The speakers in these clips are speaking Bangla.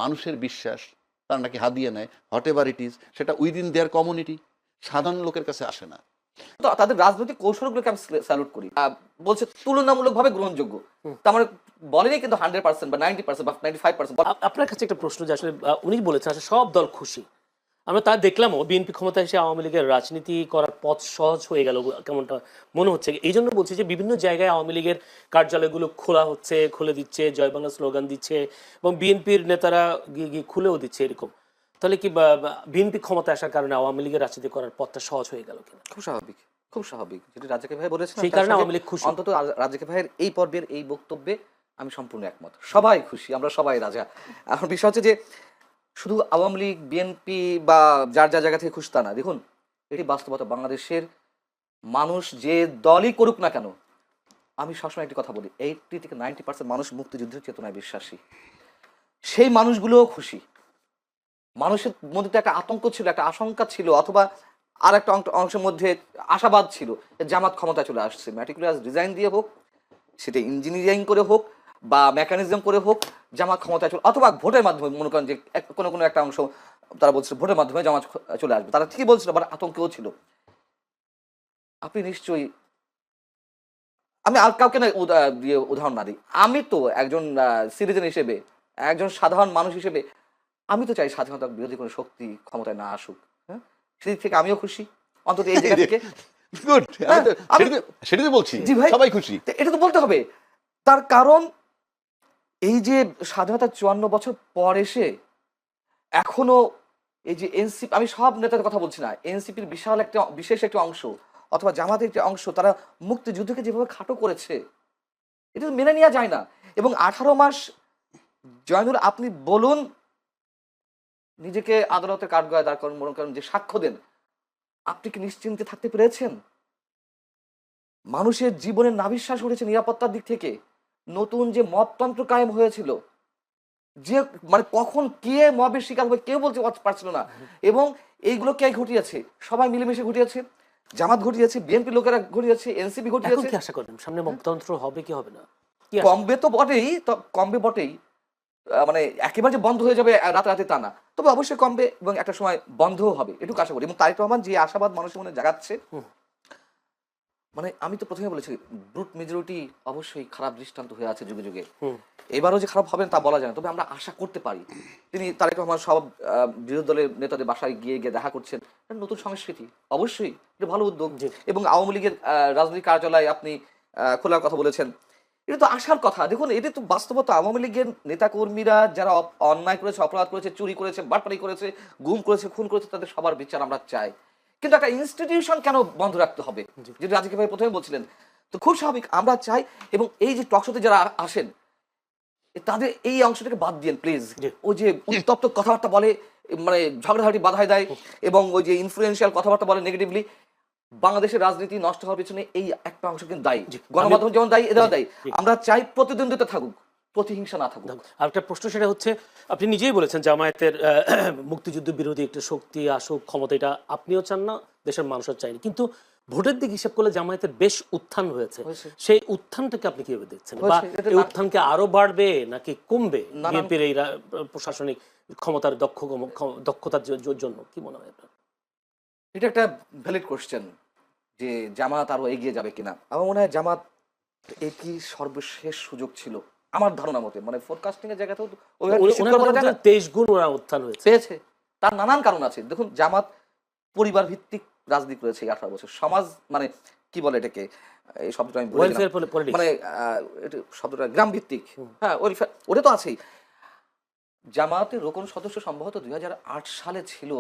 মানুষের বিশ্বাস, তারা নাকি হাদিয়ে নেয়, হোয়াট এভার ইট ইজ, সেটা উইদিন দেয়ার কমিউনিটি, সাধারণ লোকের কাছে আসে না। তো তাদের রাজনৈতিক কৌশলগুলোকে আমি স্যালুট করি। বলছে তুলনামূলকভাবে গ্রহণযোগ্য, তার মানে বলেনি কিন্তু 100% বা 90% বা 95%। আপনার কাছে একটা প্রশ্ন, যে আসলে উনি বলেছেন আসলে সব দল খুশি, আমরা তা দেখলামও বিএনপি ক্ষমতায় এসে আওয়ামী লীগের রাজনীতি করার পথ সহজ হয়ে গেল কেমনটা মনে হচ্ছে। এই জন্য বলছি যে বিভিন্ন জায়গায় আওয়ামী লীগের কার্যালয়গুলো খোলা হচ্ছে, খুলে দিচ্ছে, জয় বাংলা স্লোগান দিচ্ছে, এবং বিএনপির নেতারা গিয়ে গিয়ে খুলেও দিচ্ছে এরকম। তাহলে কি বিএনপি ক্ষমতায় আসার কারণে আওয়ামী লীগের রাজনীতি করার পথটা সহজ হয়ে গেল কিনা? খুব স্বাভাবিক, খুব স্বাভাবিক, যেটা রাজাকে ভাই বলেছেন সেই কারণে আওয়ামী লীগ খুশি। অন্তত রাজাকে ভাইয়ের এই পর্বের এই বক্তব্যে আমি সম্পূর্ণ একমত। সবাই খুশি, আমরা সবাই রাজা। এখন বিষয় হচ্ছে যে শুধু আওয়ামী লীগ বিএনপি বা যার যার জায়গা থেকে খুশি তা না। দেখুন, এটি বাস্তবতা। বাংলাদেশের মানুষ যে দলই করুক না কেন, আমি সবসময় একটি কথা বলি, 80 থেকে 90% মানুষ মুক্তিযুদ্ধের চেতনায় বিশ্বাসী। সেই মানুষগুলোও খুশি। মানুষের মধ্যে তো একটা আতঙ্ক ছিল, একটা আশঙ্কা ছিল, অথবা আর একটা অংশের মধ্যে আশাবাদ ছিল জামাত ক্ষমতায় চলে আসছে। ম্যাটিকুলাস ডিজাইন দিয়ে হোক, সেটা ইঞ্জিনিয়ারিং করে হোক বা মেকানিজম করে হোক, জামাত ক্ষমতায় চলে, অথবা ভোটের মাধ্যমে, মনে করেন যে কোনো কোনো একটা অংশ তারা বলছিল ভোটের মাধ্যমে জামাত চলে আসবে, তারা ঠিকই বলছিল, আবার আতঙ্কেও ছিল। আপনি নিশ্চয়ই, আমি আর কাউকে না উদাহরণ না দিই, আমি তো একজন সিটিজেন হিসেবে, একজন সাধারণ মানুষ হিসেবে আমি তো চাই স্বাধীনতা বিরোধী কোনো শক্তি ক্ষমতায় না আসুক। হ্যাঁ, সেদিক থেকে আমিও খুশি, অন্তত এই জায়গা থেকে। গুড, সেটাই তো বলছি, জি ভাই, সবাই খুশি। এটা তো বলতে হবে। তার কারণ এই যে স্বাধীনতার 54 বছর পর এসে এখনো এই যে এনসিপি, আমি সব নেতাদের কথা বলছি না, এনসিপির বিশেষ একটা অংশ অথবা জামাতের একটি অংশ, তারা মুক্তিযুদ্ধকে যেভাবে খাটো করেছে, এটা তো মেনে নেওয়া যায় না। এবং 18 মাস, জয়নুল আপনি বলুন, নিজেকে আদালতের কাঠগড়ায় দাঁড় করেন, মনে করেন যে সাক্ষ্য দেন, আপনি কি নিশ্চিন্তে থাকতে পেরেছেন? মানুষের জীবনের নাভিশ্বাস উঠেছে নিরাপত্তার দিক থেকে। নতুন যে মবতন্ত্র কায়েম হয়েছিল, যে মানে কখন কে মবের শিকার হবে কেউ বলতে পারছিল না, এবং এইগুলো কে ঘটিয়েছে? সবাই মিলেমিশে ঘটিয়েছে। জামাত ঘটিয়েছে, বিএনপি লোকেরা ঘটিয়েছে, এনসিপি ঘটিয়েছে। কি আশা করেন সামনে মবতন্ত্র হবে কি হবে না? কমবে তো বটেই, কমবে বটেই, মানে একেবারে যে বন্ধ হয়ে যাবে রাতে তা না, তবে অবশ্যই কমবে এবং একটা সময় বন্ধও হবে, এটুকু আশা করি। এবং তারেক রহমান যে আশাবাদ মানুষের মনে জাগাচ্ছে, মানে আমি তো প্রথমে বলেছি, ব্রুট মেজরিটি অবশ্যই খারাপ দৃষ্টান্ত হয়ে আছে যুগে যুগে। এবারও যে খারাপ হবেন তা বলা যায় না, তবে আমরা আশা করতে পারি। তিনি তারেক রহমান সব বিরোধী দলের নেতাদের বাসায় গিয়ে গিয়ে দেখা করছেন, নতুন সংস্কৃতি, অবশ্যই এটা ভালো উদ্যোগ। এবং আওয়ামী লীগের রাজনৈতিক কার্যালয় আপনি খোলার কথা বলেছেন, এটা তো আসার কথা। দেখুন, এটা তো বাস্তবতা। আওয়ামী লীগের নেতাকর্মীরা যারা অন্যায় করেছে, অপরাধ করেছে, চুরি করেছে, বাটপারি করেছে, গুম করেছে, খুন করেছে, তাদের সবার বিচার আমরা চাই। কিন্তু একটা ইনস্টিটিউশন কেন বন্ধ রাখতে হবে, যেটা রাজীব ভাই প্রথমে বলছিলেন? তো খুব স্বাভাবিক, আমরা চাই। এবং এই যে টকশোতে যারা আসেন, তাদের এই অংশটাকে বাদ দিন প্লিজ। ওই যে উত্তপ্ত কথাবার্তা বলে, মানে ঝগড়াঝাটি বাধায় দেয়, এবং ওই যে ইনফ্লুয়েন্সিয়াল কথাবার্তা বলে নেগেটিভলি, বাংলাদেশের রাজনীতি নষ্ট হওয়ার পিছনে এই একটা অংশ কিন্তু দায়ী। গণমাধ্যম যেমন দায়ী, এটাও দায়ী। আমরা চাই প্রতিদ্বন্দ্বিতা থাকুক, প্রতিহিংসা না থাকুক। আর একটা প্রশ্ন, সেটা হচ্ছে, আপনি নিজেই বলেছেন জামায়াতের মুক্তিযুদ্ধ বিরোধী একটা শক্তি আসুক ক্ষমতা, এটা আপনিও চান না, দেশের মানুষও চায়নি, কিন্তু ভোটের দিক হিসাব করলে জামায়াতের বেশ উত্থান হয়েছে। সেই উত্থানটাকে আপনি কিভাবে দেখছেন? বা এই উত্থানকে আরো বাড়বে নাকি কমবে বিএনপির এই প্রশাসনিক ক্ষমতার দক্ষতার জন্য? কি মনে হয় আপনার? এটা একটা ভ্যালিড কোশ্চেন, যে জামাত আরো এগিয়ে যাবে কিনা। আমার মনে হয় জামাত এটি সর্বশেষ সুযোগ ছিল আমার ধারণা মতে, মানে ফোরকাস্টিং এর জায়গাতেও 23 গুণ ওরা উত্থান পেয়েছে। তার নানান কারণ আছে। দেখুন, জামাত পরিবার ভিত্তিক রাজনীতি করেছে 18 বছর। সমাজ মানে কি বলে এটাকে, এই শব্দটা আমি বলি না, মানে এটা শব্দটা গ্রাম ভিত্তিক, হ্যাঁ ওটা তো আছেই। জামাতের রোকন সদস্য সম্ভবত 2008 সালে ছিল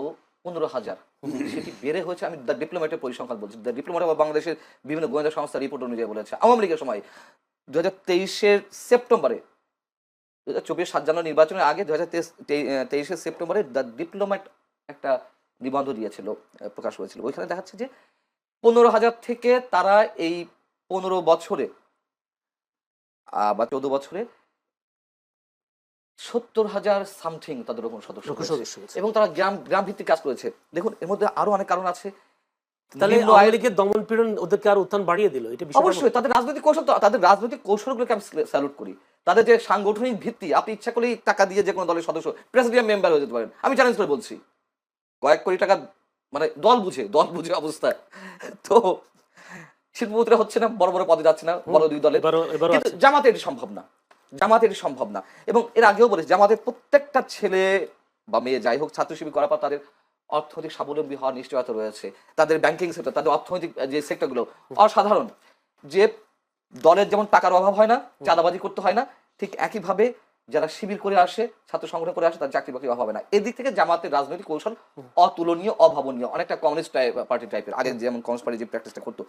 15,000, সেটি বেড়ে হয়েছে, আমি দ্য ডিপ্লোম্যাটের পরিসংখ্যান বলছি, দ্য ডিপ্লোম্যাট বাংলাদেশের বিভিন্ন গোয়েন্দা সংস্থার রিপোর্ট অনুযায়ী বলেছে। আওয়ামী লীগের সময় 2023 সেপ্টেম্বরে, 2024 7 জানুয়ারি নির্বাচনের আগে 2023 সেপ্টেম্বরে দ্য ডিপ্লোম্যাট একটা নিবন্ধ দিয়েছিল, প্রকাশ করেছিল। ওইখানে দেখাচ্ছে যে 15,000 থেকে তারা এই 15 বছরে বা 14 বছরে 70,000 সামথিং তাদের রকম সদস্য, এবং তারা গ্রাম ভিত্তিক কাজ করেছে। দেখুন, এর মধ্যে আরো অনেক কারণ আছে। তাহলে আওয়ামী লীগের দমন পীড়ন ওদেরকে আর উত্থান বাড়িয়ে দিল, এটা অবশ্যই তাদের রাজনৈতিক কৌশল, তাদের রাজনৈতিক কৌশলগুলোকে আমি স্যালুট করি। তাদের যে সাংগঠনিক ভিত্তি, আপনি ইচ্ছা করলেই টাকা দিয়ে যে কোনো দলের সদস্য প্রেসিডিয়াম মেম্বার হয়ে যেতে পারেন। আমি চ্যালেঞ্জ করে বলছি, কয়েক কোটি টাকা, মানে দল বুঝে অবস্থা। তো শিল্পপতিরা হচ্ছে না, বড় বড় পদে যাচ্ছে না বড় দুই দলের, এবারও কিন্তু জামাতে এটি সম্ভব না, জামাতে এটি সম্ভব না। এবং এর আগেও বলেছি, জামাতের প্রত্যেকটা ছেলে বা মেয়ে যাই হোক ছাত্র শিবির করার পর তাদের অর্থনৈতিক স্বাবলম্বী হওয়ার নিশ্চয়তা রয়েছে। তাদের ব্যাংকিং সেক্টর, তাদের অর্থনৈতিক যে সেক্টরগুলো অসাধারণ। যে দলের যেমন টাকার অভাব হয় না, চাঁদাবাজি করতে হয় না, ঠিক একইভাবে যারা শিবির করে আসে, ছাত্র সংগঠন করে আসে, তার চাকরি বাকরি অভাব হয় না। এদিক থেকে জামাতের রাজনৈতিক কৌশল অতুলনীয়, অভাবনীয়, অনেকটা কমিউনিস্ট পার্টি টাইপের। আগে যেমন কমিউনিস্ট পার্টি যে প্র্যাকটিসটা করতো